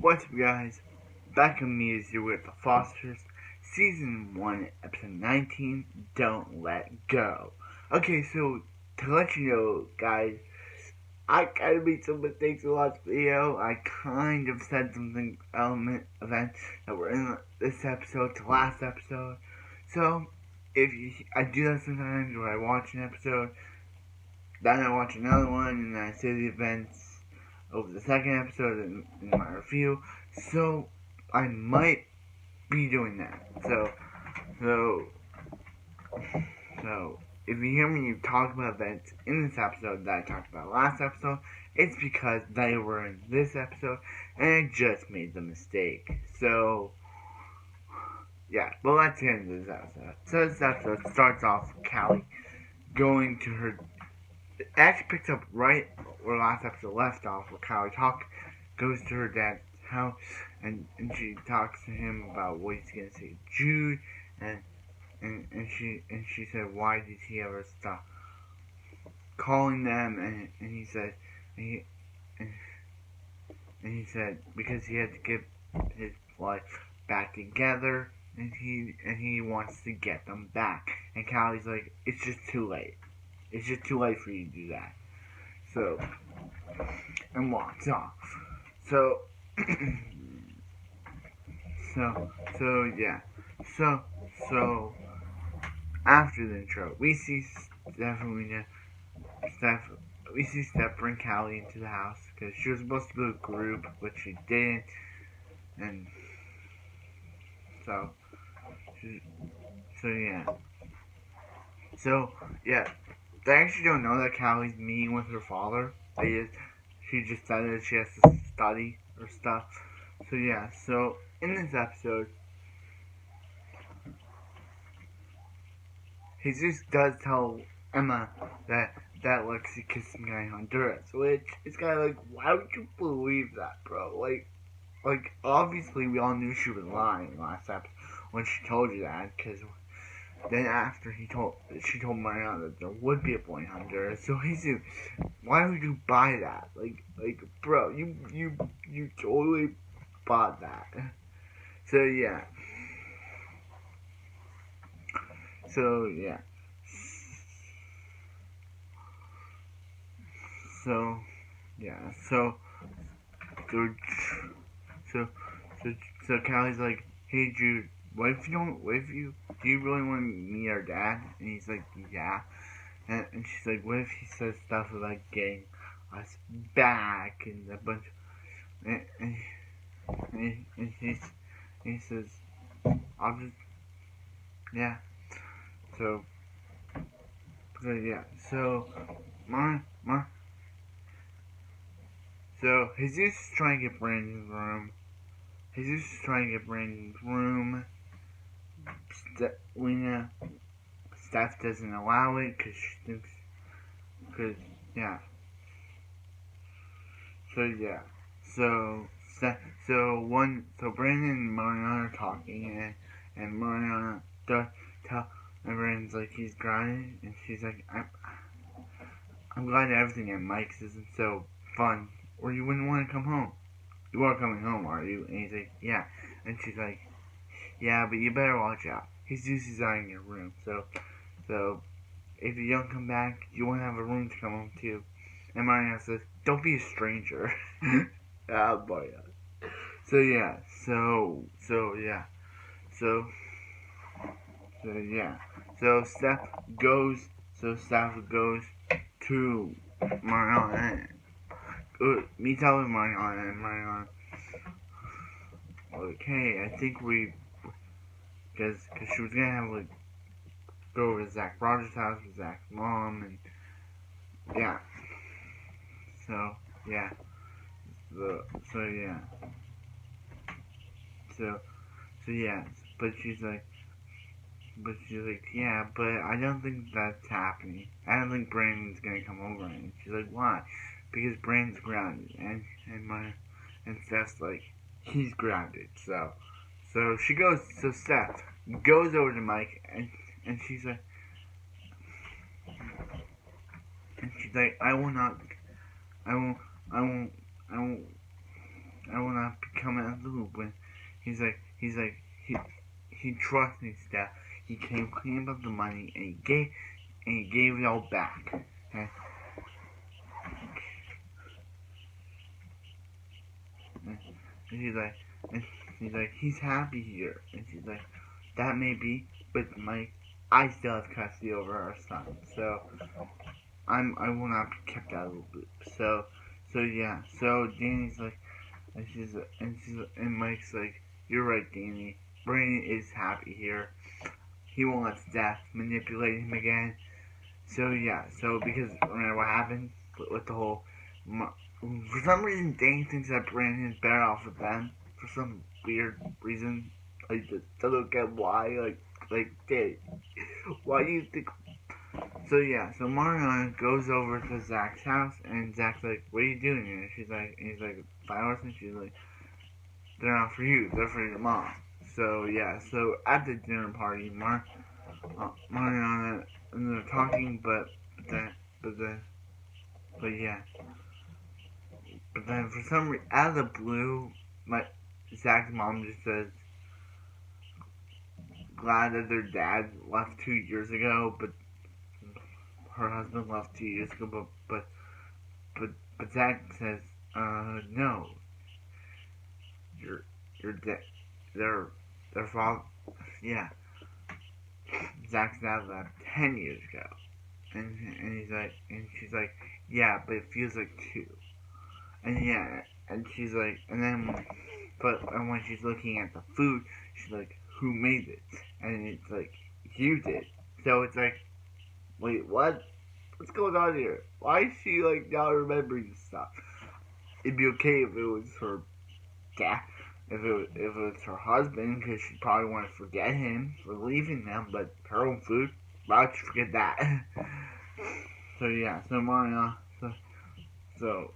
What's up, guys? Back on me is here with the Fosters, Season 1, Episode 19, Don't Let Go. Okay, so to let you know, guys, I kind of made some mistakes in the last video. I kind of said something, events that were in this episode to last episode. So, I do that sometimes where I watch an episode, then I watch another one, and then I say the events over the second episode in my review. So I might be doing that. So if you hear me talk about events in this episode that I talked about last episode, it's because they were in this episode and I just made the mistake. So yeah, well, let's get into this episode. So this episode starts off with Callie going to her. It actually picks up right where last episode left off, where Callie goes to her dad's house, and she talks to him about what he's gonna say to Jude, and she said, why did he ever stop calling them? And he said, and he said because he had to get his life back together, and he wants to get them back. And Callie's like, it's just too late. It's just too late for you to do that. So, and walks off. So, yeah. So, after the intro, we see we see Steph bring Callie into the house because she was supposed to go to a group, but she didn't, and so, yeah. So, yeah. They actually don't know that Callie's meeting with her father. She just said that she has to study or stuff. So yeah, so in this episode, Jesus does tell Emma that Lexi kissed the guy in Honduras, which is kind of like, why would you believe that, bro? Like obviously we all knew she was lying last episode when she told you that, because then after she told Mariana that there would be a boy in Honduras. So Jesus, why would you buy that? Like, bro, you totally bought that. So yeah. So yeah. So yeah. So so Callie's like, hey Jude, what if do you really want to meet our dad? And he's like, yeah. And she's like, what if he says stuff about getting us back and a bunch and he says, I'll just, yeah. So yeah. So so Jesus is trying to get Brandon's room. Lena, Steph doesn't allow it because she thinks, yeah. So yeah. So Brandon and Mariana are talking, and Mariana does tell, and Brandon's like, he's grounded, and she's like, I'm glad everything at Mike's isn't so fun, or you wouldn't want to come home. You are coming home, are you? And he's like, yeah. And she's like, yeah, but you better watch out. Jesus out in your room, so if you don't come back, you won't have a room to come home to. And Mariana says, don't be a stranger. Oh boy. So yeah. So yeah. So yeah. So Steph goes to Mariana. Meets up with Mariana, and Mariana, okay, I think because she was gonna have like go over to Zach Rogers' house with Zach's mom, and yeah. So yeah. So yeah. So yeah. But she's like, yeah, but I don't think that's happening. I don't think Brandon's gonna come over. And she's like, why? Because Brandon's grounded, and Steph's like, he's grounded. So Steph goes over to Mike, and she's like, I will not, I won't, I will not be come out of the loop when he's like he trusts his dad. He came clean about the money and he gave it all back. Okay? And he's like he's happy here, and she's like that may be, but I still have custody over our son, so I will not be kept out of the loop. So yeah, so Danny's like, and Mike's like, you're right, Danny. Brandon is happy here. He won't let Steph manipulate him again. So yeah, so because remember what happened with the whole, for some reason Danny thinks that Brandon is better off with them for some weird reason. I just don't get why. Dude, why do you think? So yeah, so Mariana goes over to Zach's house, and Zach's like, "What are you doing here?" He's like, "Flowers," and she's like, "They're not for you. They're for your mom." So yeah, so at the dinner party, Mariana and they're talking, but yeah, but then for some reason, out of the blue, Zach's mom just says, "Glad that their dad left 2 years ago, but her husband left 2 years ago." But Zach says, "No, your dad, their father, yeah, Zach's dad left 10 years ago." And he's like, and she's like, "Yeah, but it feels like two." And yeah, and she's like, and then, and when she's looking at the food, she's like, "Who made it?" And it's like, "You did." So it's like, wait, what? What's going on here? Why is she like not remembering stuff? It'd be okay if it was her dad, if it was her husband, because she'd probably want to forget him for leaving them. But her own food, why would you forget that? So yeah, so Maria, so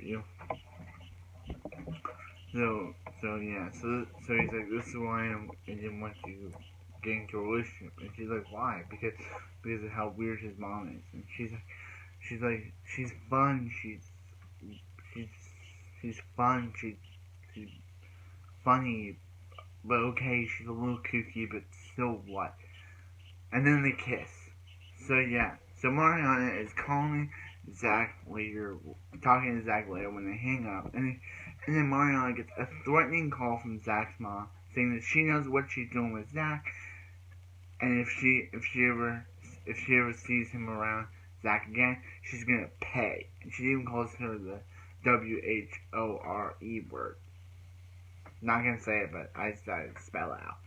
you, yeah, so he's like, "This is why I didn't want you get into a relationship." And she's like, "Why?" Because of how weird his mom is. And she's like, she's fun, she's she's fun, she's funny, but okay, she's a little kooky, but still what? And then they kiss. So yeah, so Mariana is calling Zach later, talking to Zach later when they hang up, and then Mariana gets a threatening call from Zach's mom saying that she knows what she's doing with Zach, and if she ever sees him around Zach again, she's gonna pay. And she even calls her the WHORE word. Not gonna say it, but I decided to spell it out.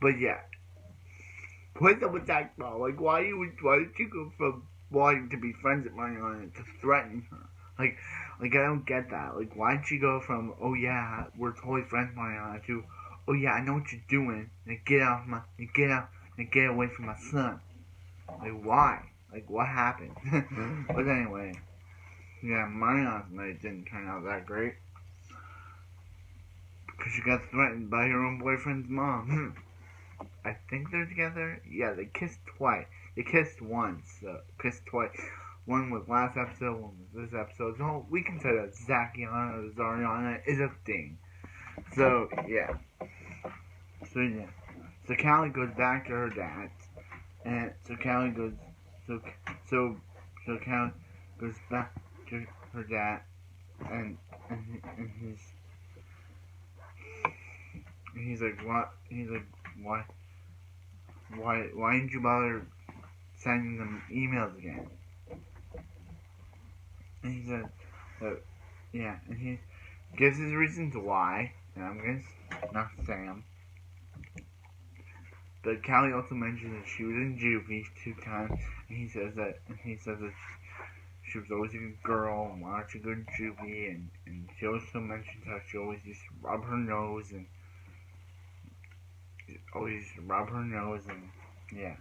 But yeah, what's up with Zach's mom? Like, why did you go from wanting to be friends with Mariana to threatening her? Like I don't get that. Like, why did she go from, "Oh yeah, we're totally friends, Mariana," to, "Oh yeah, I know what you're doing. Like, get away from my son." Like, why? Like, what happened? But anyway, yeah, Mariana's night didn't turn out that great because she got threatened by her own boyfriend's mom. I think they're together. Yeah, they kissed twice. They kissed once. Kissed twice. One was last episode, one was this episode. So we can say that Zakiana or Zariana is a thing. So yeah. So Callie goes back to her dad, and so Callie goes. So Callie goes back to her dad, and he's like, what? He's like, why didn't you bother sending them emails again? And he said, yeah, and he gives his reasons why, and I'm gonna not say them. But Callie also mentioned that she was in juvie 2 times, and he says that she was always a good girl and wanted to go to juvie, and she also mentions how she always used to rub her nose and yeah.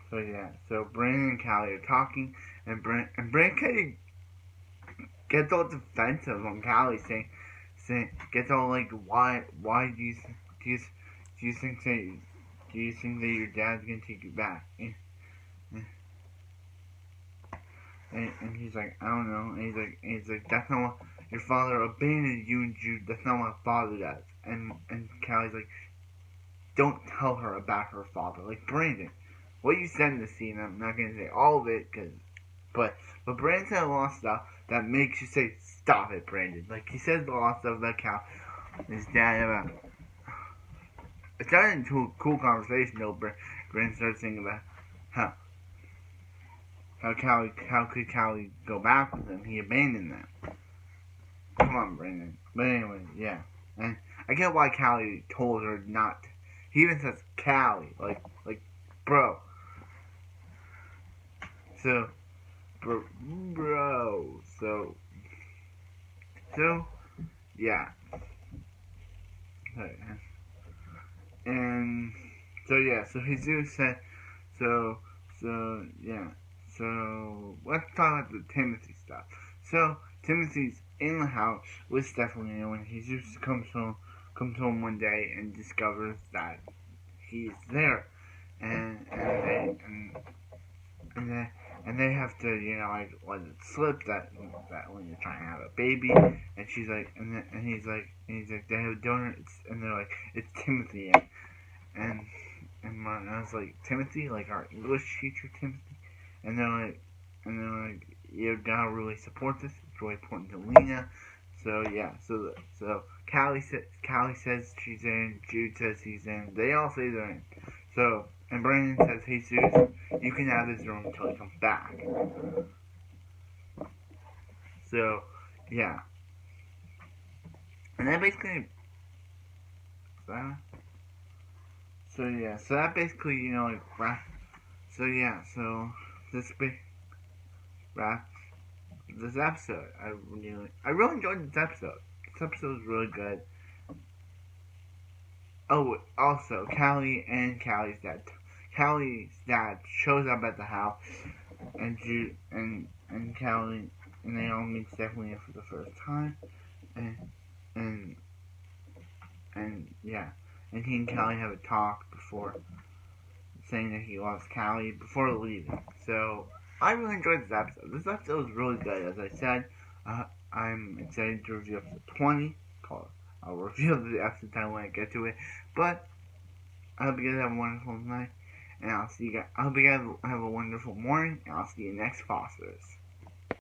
So yeah, so Brandon and Callie are talking, and Brandon kind of gets all defensive on Callie, saying gets all like, why do you think that your dad's gonna take you back? And he's like, I don't know. And he's like, that's not what your father abandoned you and Jude. That's not what a father does. And Callie's like, don't tell her about her father. Like, Brandon, what you said in the scene, I'm not going to say all of it, but Brandon said a lot of stuff that makes you say, stop it, Brandon. Like, he says a lot of stuff about Cal, his dad, about... It started into a cool conversation, though. Brandon started saying about how could Callie go back with him? He abandoned them. Come on, Brandon. But anyway, yeah. And I get why Callie told her not to. He even says Callie, like, bro. So, bro. So, yeah. And so yeah. So Jesus said. So yeah. So let's talk about the Timothy stuff. So Timothy's in the house with Stephanie when Jesus comes home one day and discovers that he's there, and they have to, like, let it slip that when you're trying to have a baby, and she's like, and he's like they have donuts, and they're like, it's Timothy, and I was like, Timothy, like our English teacher Timothy, and they're like, you gotta really support this. It's really important to Lena. So yeah, so Callie says she's in, Jude says he's in, they all say they're in. So, and Brandon says, Jesus, you can have this room until he comes back. So, yeah. And that basically, so that basically, like, so yeah, so this wraps this episode. I really enjoyed this episode. This episode was really good. Oh, also, Callie and Callie's dad shows up at the house, and Jude and Callie, and they all meet Stephanie for the first time, and yeah, and he and Callie have a talk before saying that he loves Callie before leaving. So I really enjoyed this episode. This episode was really good, as I said. I'm excited to review episode 20. I'll reveal the episode time when I get to it. But I hope you guys have a wonderful night, and I'll see you guys. I hope you guys have a wonderful morning, and I'll see you next Phosphorus.